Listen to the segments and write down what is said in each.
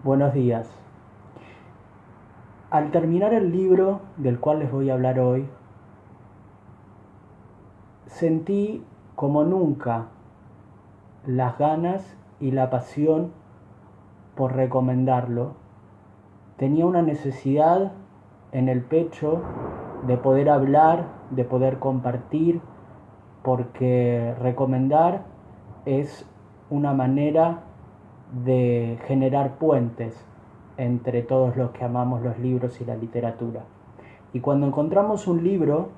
Buenos días. Al terminar el libro del cual les voy a hablar hoy, sentí como nunca las ganas y la pasión por recomendarlo. Tenía una necesidad en el pecho de poder hablar, de poder compartir, porque recomendar es una manera de generar puentes entre todos los que amamos los libros y la literatura. Y cuando encontramos un libro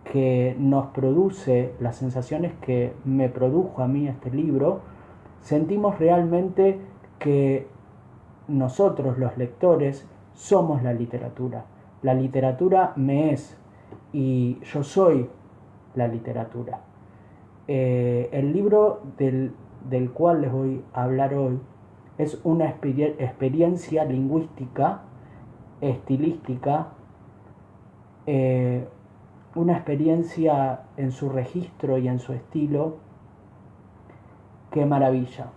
que nos produce las sensaciones que me produjo a mí este libro, sentimos realmente que nosotros los lectores somos la literatura. La literatura me es y yo soy la literatura. El libro del cual les voy a hablar hoy es una experiencia lingüística, estilística, una experiencia en su registro y en su estilo. ¡Qué maravilla!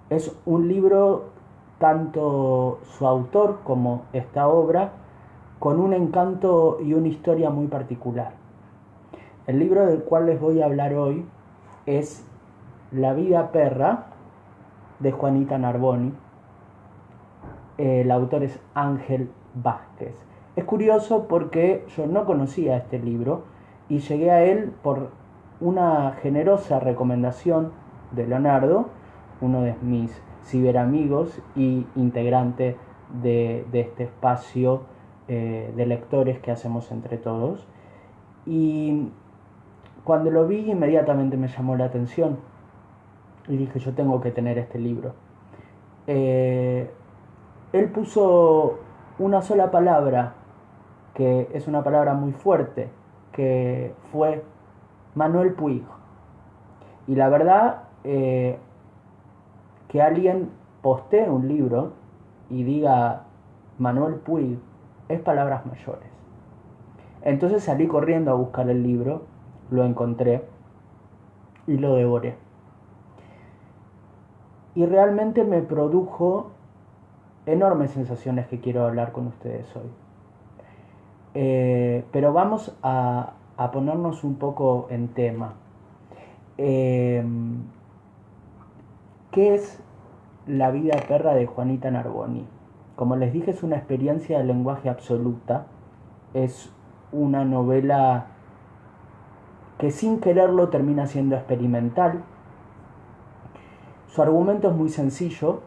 Es un libro, tanto su autor como esta obra, con un encanto y una historia muy particular. El libro del cual les voy a hablar hoy es La vida perra, de Juanita Narboni. El autor es Ángel Vázquez. Es curioso porque yo no conocía este libro y llegué a él por una generosa recomendación de Leonardo, uno de mis ciberamigos y integrante de este espacio de lectores que hacemos entre todos. Y cuando lo vi inmediatamente me llamó la atención y dije, yo tengo que tener este libro. Él puso una sola palabra, que es una palabra muy fuerte, que fue Manuel Puig. Y la verdad, que alguien postee un libro y diga Manuel Puig es palabras mayores. Entonces salí corriendo a buscar el libro, lo encontré y lo devoré. Y realmente me produjo enormes sensaciones que quiero hablar con ustedes hoy. Pero vamos a ponernos un poco en tema. ¿Qué es La vida perra de Juanita Narboni? Como les dije, es una experiencia de lenguaje absoluta. Es una novela que sin quererlo termina siendo experimental. Su argumento es muy sencillo.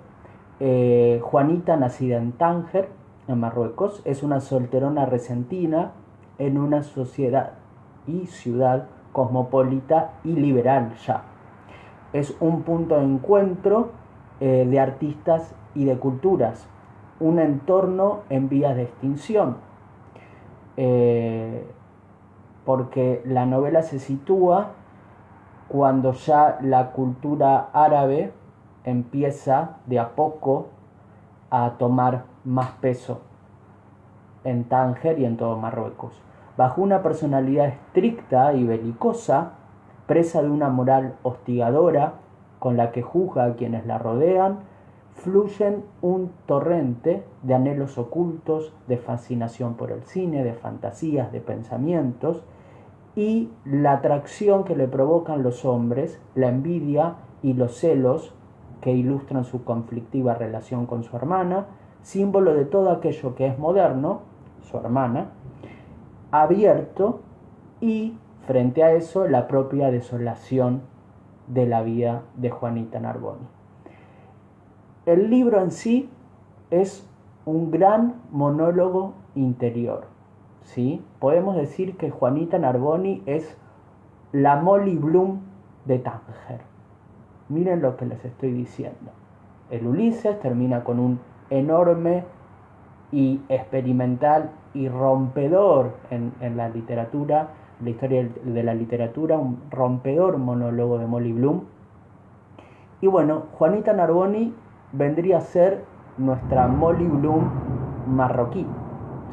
Juanita, nacida en Tánger, en Marruecos, es una solterona resentina en una sociedad y ciudad cosmopolita y liberal ya. Es un punto de encuentro de artistas y de culturas, un entorno en vías de extinción, porque la novela se sitúa cuando ya la cultura árabe empieza de a poco a tomar más peso en Tánger y en todo Marruecos. Bajo una personalidad estricta y belicosa, presa de una moral hostigadora con la que juzga a quienes la rodean, fluyen un torrente de anhelos ocultos, de fascinación por el cine, de fantasías, de pensamientos, y la atracción que le provocan los hombres, la envidia y los celos que ilustran su conflictiva relación con su hermana, símbolo de todo aquello que es moderno, su hermana, abierto, y frente a eso la propia desolación de la vida de Juanita Narboni. El libro en sí es un gran monólogo interior, ¿sí? Podemos decir que Juanita Narboni es la Molly Bloom de Tánger. Miren lo que les estoy diciendo. El Ulises termina con un enorme y experimental y rompedor en la literatura, la historia de la literatura, un rompedor monólogo de Molly Bloom. Y bueno, Juanita Narboni vendría a ser nuestra Molly Bloom marroquí,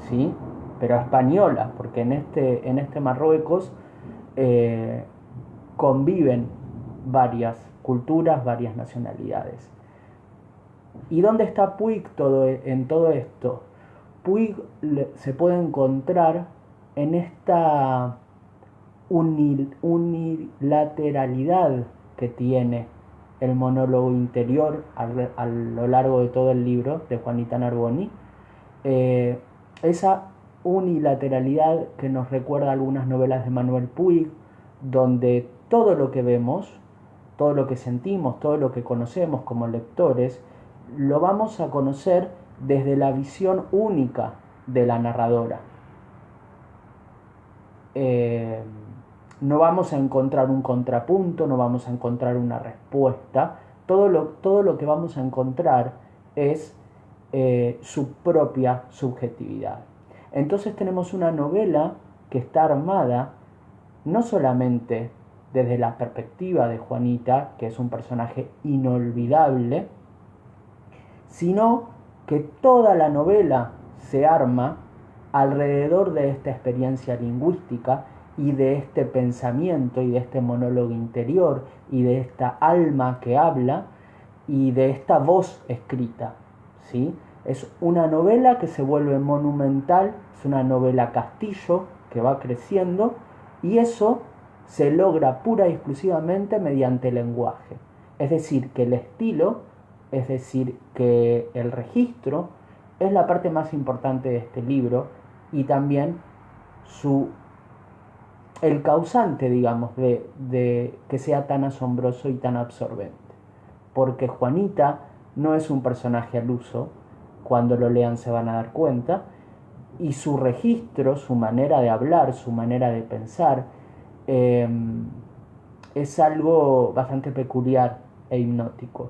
¿sí? Pero española, porque en este Marruecos conviven varias culturas, varias nacionalidades. ¿Y dónde está Puig en todo esto? Puig se puede encontrar en esta unilateralidad que tiene el monólogo interior a lo largo de todo el libro de Juanita Narboni. Esa unilateralidad que nos recuerda algunas novelas de Manuel Puig, donde todo lo que vemos, todo lo que sentimos, todo lo que conocemos como lectores, lo vamos a conocer desde la visión única de la narradora. No vamos a encontrar un contrapunto, no vamos a encontrar una respuesta. Todo lo que vamos a encontrar es su propia subjetividad. Entonces tenemos una novela que está armada no solamente desde la perspectiva de Juanita, que es un personaje inolvidable, sino que toda la novela se arma alrededor de esta experiencia lingüística y de este pensamiento y de este monólogo interior y de esta alma que habla y de esta voz escrita, ¿sí? Es una novela que se vuelve monumental, es una novela castillo que va creciendo, y eso se logra pura y exclusivamente mediante el lenguaje. Es decir, que el estilo, es decir, que el registro es la parte más importante de este libro, y también el causante, digamos, de que sea tan asombroso y tan absorbente. Porque Juanita no es un personaje al uso, cuando lo lean se van a dar cuenta, y su registro, su manera de hablar, su manera de pensar, es algo bastante peculiar e hipnótico.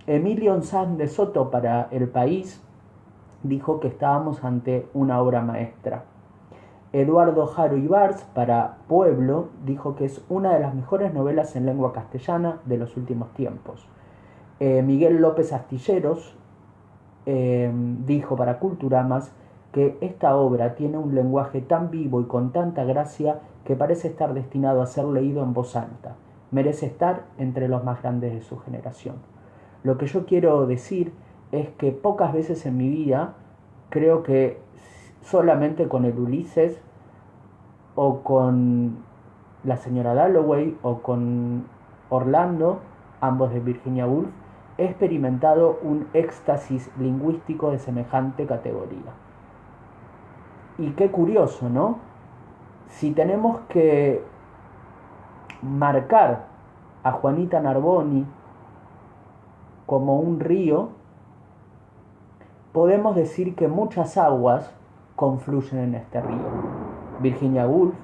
Emilio Sanz de Soto, para El País, dijo que estábamos ante una obra maestra. Eduardo Jaro Ibars, para Pueblo, dijo que es una de las mejores novelas en lengua castellana de los últimos tiempos. Miguel López Astilleros dijo para Culturamas que esta obra tiene un lenguaje tan vivo y con tanta gracia que parece estar destinado a ser leído en voz alta. Merece estar entre los más grandes de su generación. Lo que yo quiero decir es que pocas veces en mi vida, creo que solamente con el Ulises o con la señora Dalloway o con Orlando, ambos de Virginia Woolf, he experimentado un éxtasis lingüístico de semejante categoría. Y qué curioso, ¿no? Si tenemos que marcar a Juanita Narboni como un río, podemos decir que muchas aguas confluyen en este río. Virginia Woolf,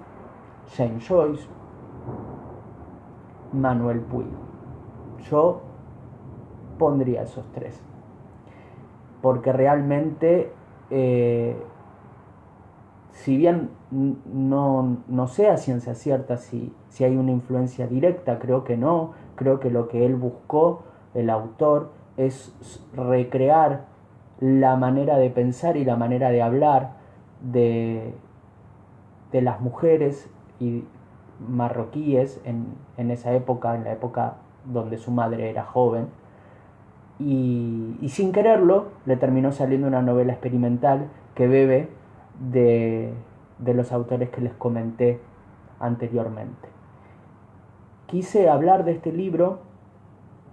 James Joyce, Manuel Puig. Yo pondría esos tres, porque realmente, si bien no sé a ciencia cierta si hay una influencia directa, creo que no, creo que lo que él buscó, el autor, es recrear la manera de pensar y la manera de hablar de las mujeres y marroquíes en esa época, en la época donde su madre era joven, y sin quererlo le terminó saliendo una novela experimental que bebe de los autores que les comenté anteriormente. Quise hablar de este libro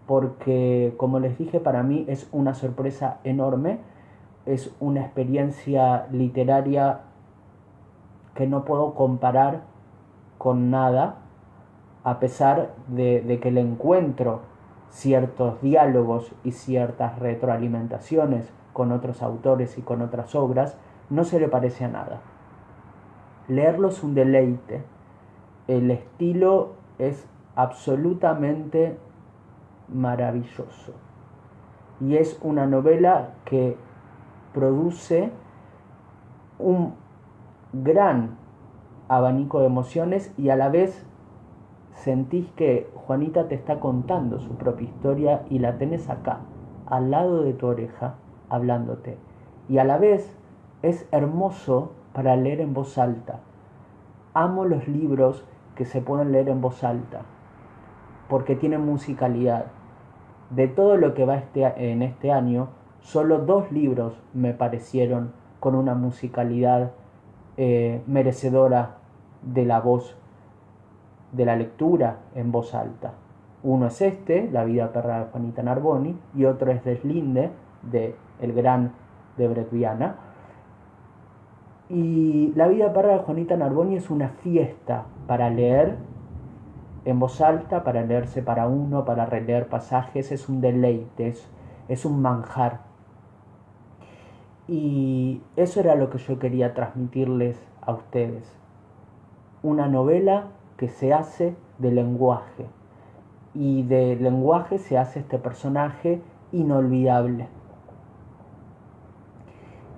porque, como les dije, para mí es una sorpresa enorme, es una experiencia literaria que no puedo comparar con nada, a pesar de que le encuentro ciertos diálogos y ciertas retroalimentaciones con otros autores y con otras obras, no se le parece a nada. Leerlo es un deleite. El estilo es absolutamente maravilloso. Y es una novela que produce un gran abanico de emociones, y a la vez sentís que Juanita te está contando su propia historia y la tenés acá, al lado de tu oreja, hablándote. Y a la vez es hermoso para leer en voz alta. Amo los libros que se pueden leer en voz alta, porque tiene musicalidad. De todo lo que va en este año, solo 2 libros me parecieron con una musicalidad merecedora de la voz, de la lectura en voz alta. Uno es La vida perra de Juanita Narboni, y otro es Deslinde, de el gran de Bret Viana. Y La vida perra de Juanita Narboni es una fiesta para leer en voz alta, para leerse para uno, para releer pasajes, es un deleite, es un manjar. Y eso era lo que yo quería transmitirles a ustedes. Una novela que se hace de lenguaje, y de lenguaje se hace este personaje inolvidable.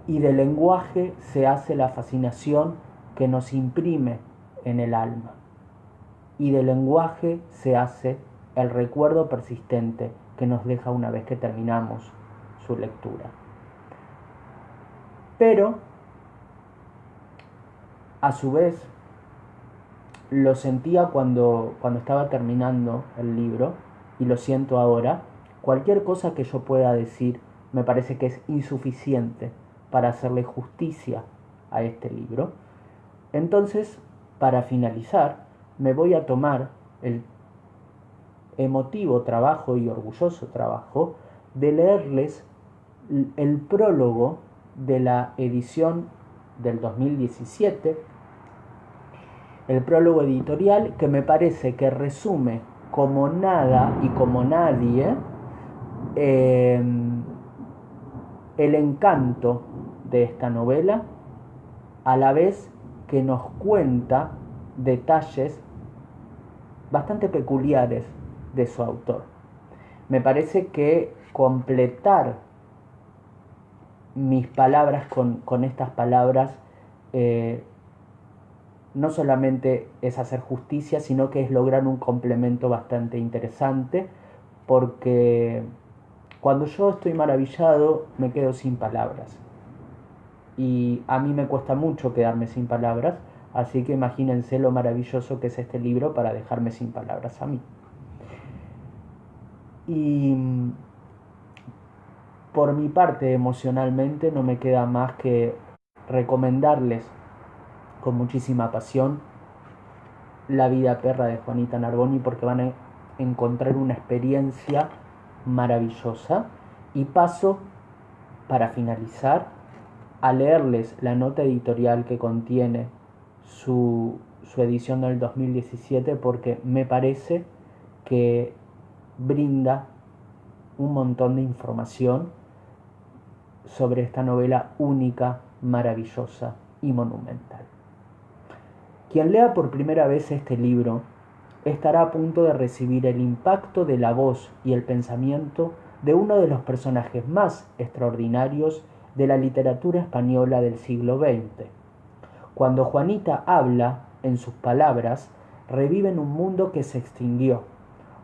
Y de lenguaje se hace la fascinación que nos imprime en el alma. Y de lenguaje se hace el recuerdo persistente que nos deja una vez que terminamos su lectura. Pero, a su vez, lo sentía cuando estaba terminando el libro, y lo siento ahora. Cualquier cosa que yo pueda decir me parece que es insuficiente para hacerle justicia a este libro. Entonces, para finalizar, me voy a tomar el emotivo trabajo y orgulloso trabajo de leerles el prólogo de la edición del 2017, el prólogo editorial, que me parece que resume como nada y como nadie el encanto de esta novela, a la vez que nos cuenta detalles bastante peculiares de su autor. Me parece que completar mis palabras con estas palabras no solamente es hacer justicia, sino que es lograr un complemento bastante interesante, porque cuando yo estoy maravillado me quedo sin palabras, y a mí me cuesta mucho quedarme sin palabras, así que imagínense lo maravilloso que es este libro para dejarme sin palabras a mí. Y por mi parte, emocionalmente, no me queda más que recomendarles con muchísima pasión La vida perra de Juanita Narboni, porque van a encontrar una experiencia maravillosa. Y paso, para finalizar, a leerles la nota editorial que contiene su edición del 2017, porque me parece que brinda un montón de información sobre esta novela única, maravillosa y monumental. Quien lea por primera vez este libro estará a punto de recibir el impacto de la voz y el pensamiento de uno de los personajes más extraordinarios de la literatura española del siglo XX. Cuando Juanita habla, en sus palabras reviven un mundo que se extinguió,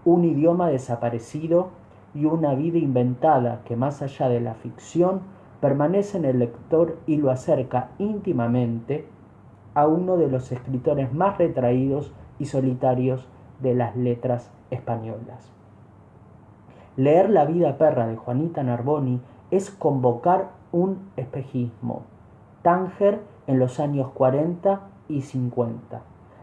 un idioma desaparecido y una vida inventada que, más allá de la ficción, permanece en el lector y lo acerca íntimamente a uno de los escritores más retraídos y solitarios de las letras españolas. Leer La vida perra de Juanita Narboni es convocar un espejismo. Tánger en los años 40 y 50.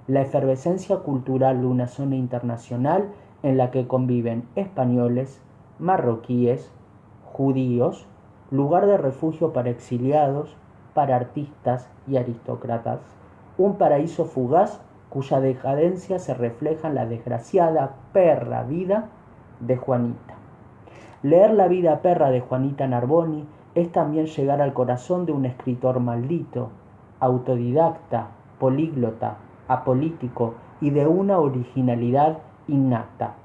La efervescencia cultural de una zona internacional en la que conviven españoles, marroquíes, judíos, lugar de refugio para exiliados, para artistas y aristócratas, un paraíso fugaz cuya decadencia se refleja en la desgraciada perra vida de Juanita. Leer La vida perra de Juanita Narboni es también llegar al corazón de un escritor maldito, autodidacta, políglota, apolítico y de una originalidad innata.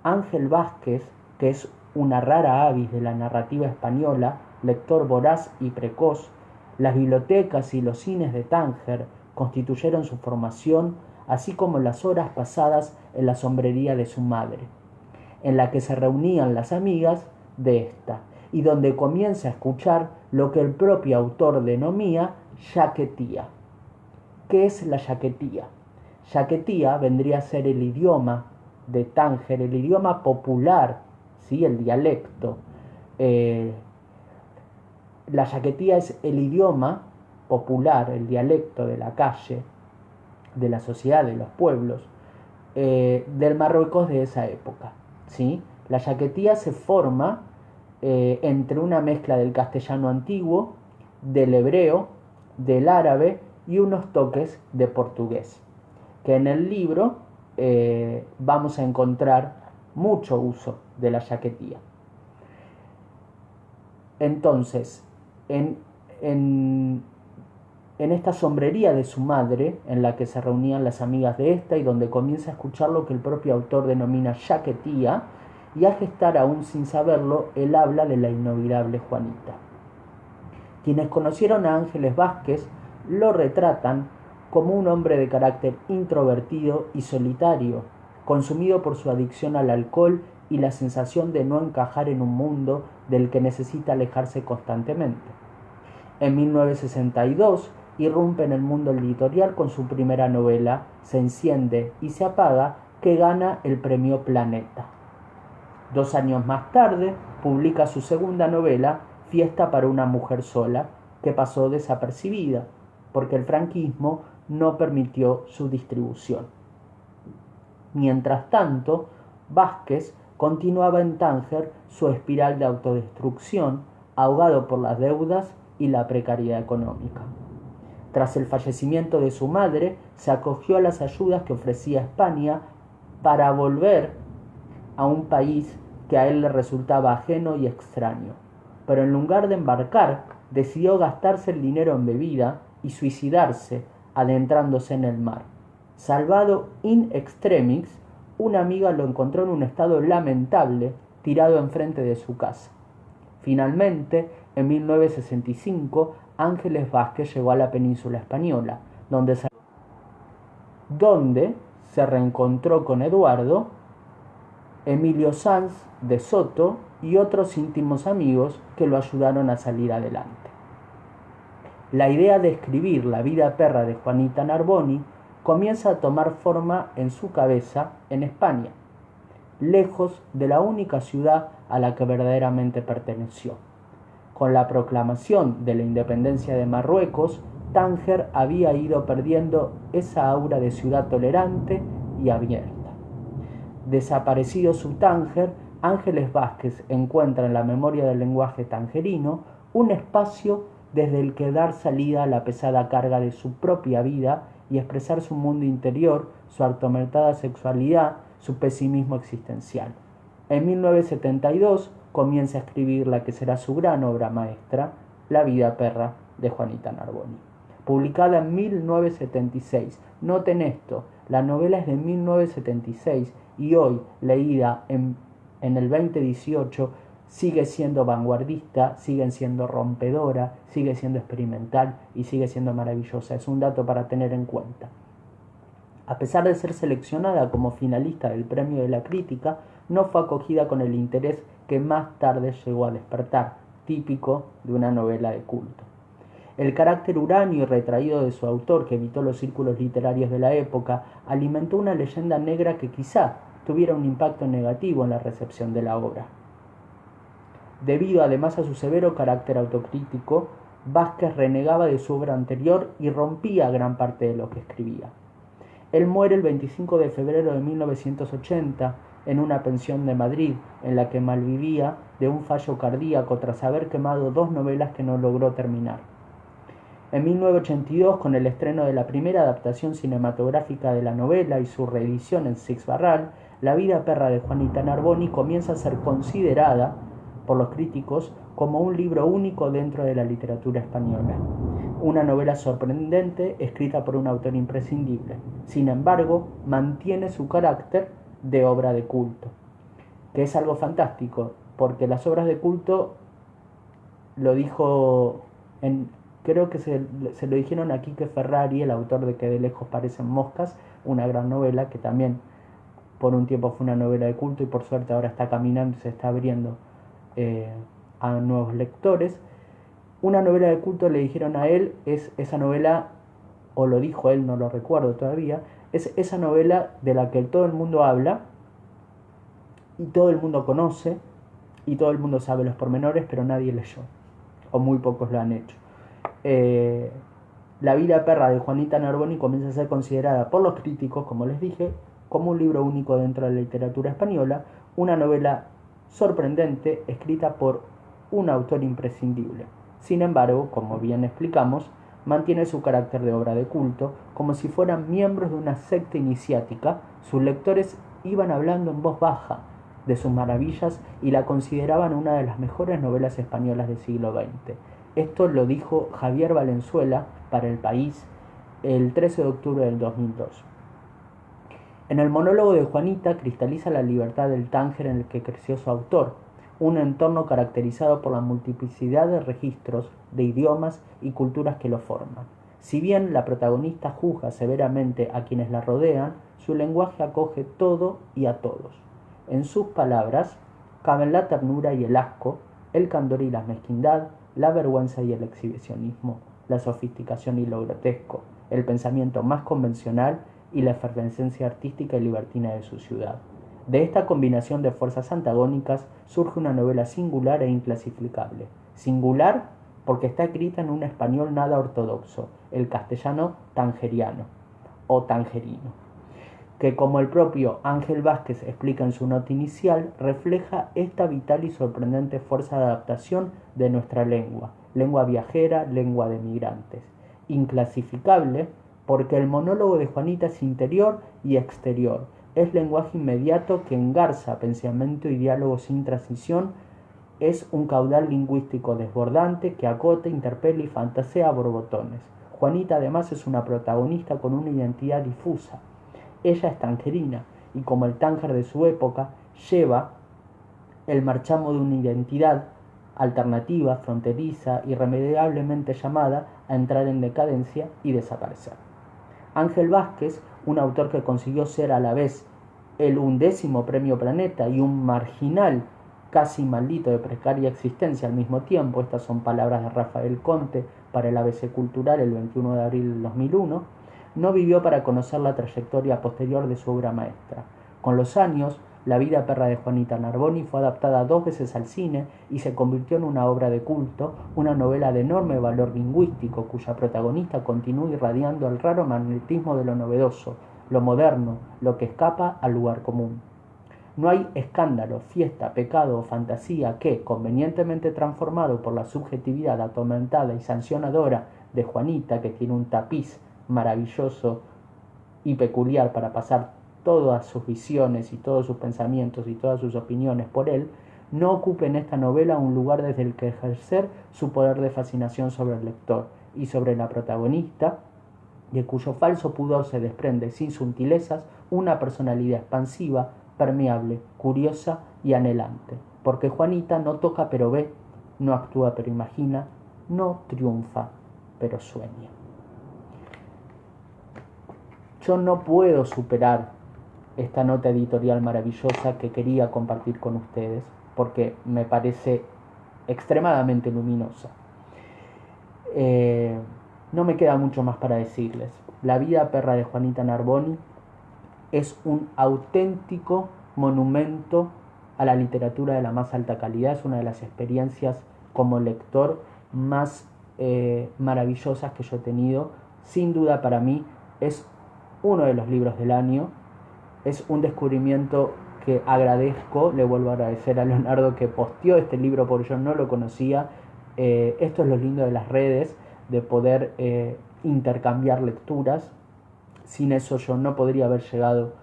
Ángel Vázquez, que es una rara avis de la narrativa española, lector voraz y precoz, las bibliotecas y los cines de Tánger constituyeron su formación, así como las horas pasadas en la sombrería de su madre, en la que se reunían las amigas de esta, y donde comienza a escuchar lo que el propio autor denomina yaquetía. ¿Qué es la yaquetía? Yaquetía vendría a ser el idioma de Tánger, el idioma popular, ¿sí? El dialecto. La yaquetía es el idioma popular, el dialecto de la calle, de la sociedad, de los pueblos, del Marruecos de esa época, ¿sí? La yaquetía se forma entre una mezcla del castellano antiguo, del hebreo, del árabe y unos toques de portugués, que en el libro vamos a encontrar mucho uso de la yaquetía. Entonces, en, en, en esta sombrería de su madre, en la que se reunían las amigas de esta y donde comienza a escuchar lo que el propio autor denomina yaquetía, y a gestar aún sin saberlo el habla de la inolvidable Juanita. Quienes conocieron a Ángeles Vázquez lo retratan como un hombre de carácter introvertido y solitario, consumido por su adicción al alcohol y la sensación de no encajar en un mundo del que necesita alejarse constantemente. En 1962 irrumpe en el mundo editorial con su primera novela, Se enciende y se apaga, que gana el premio Planeta. 2 años más tarde publica su segunda novela, Fiesta para una mujer sola, que pasó desapercibida, porque el franquismo no permitió su distribución. Mientras tanto, Vázquez continuaba en Tánger su espiral de autodestrucción, ahogado por las deudas y la precariedad económica. Tras el fallecimiento de su madre, se acogió a las ayudas que ofrecía España para volver a un país que a él le resultaba ajeno y extraño. Pero en lugar de embarcar, decidió gastarse el dinero en bebida y suicidarse adentrándose en el mar. Salvado in extremis, una amiga lo encontró en un estado lamentable, tirado enfrente de su casa. Finalmente, en 1965, Ángeles Vázquez llegó a la península española, donde se reencontró con Eduardo, Emilio Sanz de Soto y otros íntimos amigos que lo ayudaron a salir adelante. La idea de escribir La vida perra de Juanita Narboni comienza a tomar forma en su cabeza en España, lejos de la única ciudad a la que verdaderamente perteneció. Con la proclamación de la independencia de Marruecos, Tánger había ido perdiendo esa aura de ciudad tolerante y abierta. Desaparecido su Tánger, Ángeles Vázquez encuentra en la memoria del lenguaje tangerino un espacio desde el que dar salida a la pesada carga de su propia vida y expresar su mundo interior, su atormentada sexualidad, su pesimismo existencial. En 1972 comienza a escribir la que será su gran obra maestra, La vida perra de Juanita Narboni. Publicada en 1976. Noten esto, la novela es de 1976 y hoy, leída en el 2018, sigue siendo vanguardista, sigue siendo rompedora, sigue siendo experimental y sigue siendo maravillosa. Es un dato para tener en cuenta. A pesar de ser seleccionada como finalista del Premio de la Crítica, no fue acogida con el interés que más tarde llegó a despertar, típico de una novela de culto. El carácter huraño y retraído de su autor, que evitó los círculos literarios de la época, alimentó una leyenda negra que quizá tuviera un impacto negativo en la recepción de la obra. Debido además a su severo carácter autocrítico, Vázquez renegaba de su obra anterior y rompía gran parte de lo que escribía. Él muere el 25 de febrero de 1980 en una pensión de Madrid, en la que malvivía de un fallo cardíaco tras haber quemado 2 novelas que no logró terminar. En 1982, con el estreno de la primera adaptación cinematográfica de la novela y su reedición en Six Barral, La vida perra de Juanita Narboni comienza a ser considerada por los críticos como un libro único dentro de la literatura española. Una novela sorprendente escrita por un autor imprescindible. Sin embargo, mantiene su carácter de obra de culto, que es algo fantástico, porque las obras de culto, lo dijo, creo que se lo dijeron a Quique Ferrari, el autor de Que de lejos parecen moscas, una gran novela que también por un tiempo fue una novela de culto y por suerte ahora está caminando y se está abriendo a nuevos lectores. Una novela de culto, le dijeron a él, es esa novela, o lo dijo él, no lo recuerdo todavía, es esa novela de la que todo el mundo habla, y todo el mundo conoce y todo el mundo sabe los pormenores, pero nadie leyó, o muy pocos lo han hecho. La vida perra de Juanita Narboni comienza a ser considerada por los críticos, como les dije, como un libro único dentro de la literatura española, una novela sorprendente escrita por un autor imprescindible. Sin embargo, como bien explicamos, mantiene su carácter de obra de culto, como si fueran miembros de una secta iniciática. Sus lectores iban hablando en voz baja de sus maravillas y la consideraban una de las mejores novelas españolas del siglo XX. Esto lo dijo Javier Valenzuela para El País el 13 de octubre del 2002. En el monólogo de Juanita cristaliza la libertad del Tánger en el que creció su autor, un entorno caracterizado por la multiplicidad de registros, de idiomas y culturas que lo forman. Si bien la protagonista juzga severamente a quienes la rodean, su lenguaje acoge todo y a todos. En sus palabras caben la ternura y el asco, el candor y la mezquindad, la vergüenza y el exhibicionismo, la sofisticación y lo grotesco, el pensamiento más convencional y la efervescencia artística y libertina de su ciudad. De esta combinación de fuerzas antagónicas surge una novela singular e inclasificable. Singular porque está escrita en un español nada ortodoxo, el castellano tangeriano o tangerino, que como el propio Ángel Vázquez explica en su nota inicial, refleja esta vital y sorprendente fuerza de adaptación de nuestra lengua, lengua viajera, lengua de migrantes. Inclasificable porque el monólogo de Juanita es interior y exterior, es lenguaje inmediato que engarza pensamiento y diálogo sin transición, es un caudal lingüístico desbordante que acota, interpela y fantasea a borbotones. Juanita además es una protagonista con una identidad difusa. Ella es tangerina y como el Tánger de su época lleva el marchamo de una identidad alternativa, fronteriza, irremediablemente llamada a entrar en decadencia y desaparecer. Ángel Vázquez, un autor que consiguió ser a la vez el 11º Premio Planeta y un marginal casi maldito de precaria existencia al mismo tiempo, estas son palabras de Rafael Conte para el ABC Cultural el 21 de abril del 2001, no vivió para conocer la trayectoria posterior de su obra maestra. Con los años, La vida perra de Juanita Narboni fue adaptada 2 veces al cine y se convirtió en una obra de culto, una novela de enorme valor lingüístico cuya protagonista continúa irradiando el raro magnetismo de lo novedoso, lo moderno, lo que escapa al lugar común. No hay escándalo, fiesta, pecado o fantasía que, convenientemente transformado por la subjetividad atormentada y sancionadora de Juanita, que tiene un tapiz maravilloso y peculiar para pasar todas sus visiones y todos sus pensamientos y todas sus opiniones por él, no ocupe en esta novela un lugar desde el que ejercer su poder de fascinación sobre el lector y sobre la protagonista, de cuyo falso pudor se desprende sin sutilezas una personalidad expansiva, permeable, curiosa y anhelante, porque Juanita no toca pero ve, no actúa pero imagina, no triunfa pero sueña. Yo no puedo superar esta nota editorial maravillosa que quería compartir con ustedes porque me parece extremadamente luminosa. No me queda mucho más para decirles. La vida perra de Juanita Narboni es un auténtico monumento a la literatura de la más alta calidad. Es una de las experiencias como lector más maravillosas que yo he tenido. Sin duda para mí es uno de los libros del año. Es un descubrimiento que agradezco. Le vuelvo a agradecer a Leonardo que posteó este libro porque yo no lo conocía. Esto es lo lindo de las redes, de poder intercambiar lecturas. Sin eso yo no podría haber llegado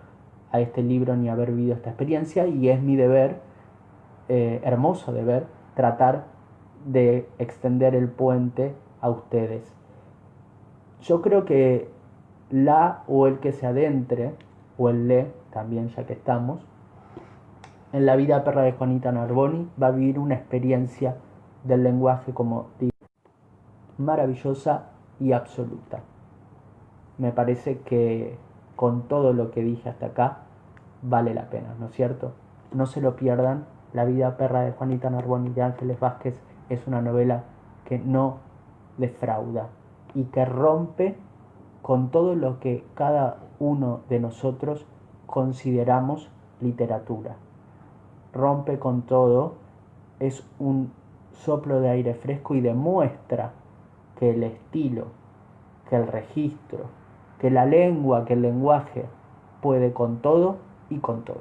a este libro ni haber vivido esta experiencia, y es mi deber, hermoso deber, tratar de extender el puente a ustedes. Yo creo que la o el que se adentre, o el le también ya que estamos, en la vida perra de Juanita Narboni va a vivir una experiencia del lenguaje, como digo, maravillosa y absoluta. Me parece que con todo lo que dije hasta acá vale la pena, ¿no es cierto? No se lo pierdan. La vida perra de Juanita Narboni y de Ángeles Vázquez es una novela que no defrauda y que rompe con todo lo que cada uno de nosotros consideramos literatura. rompe con todo, es un soplo de aire fresco y demuestra que el estilo, que el registro, que la lengua, que el lenguaje puede con todo y con todos.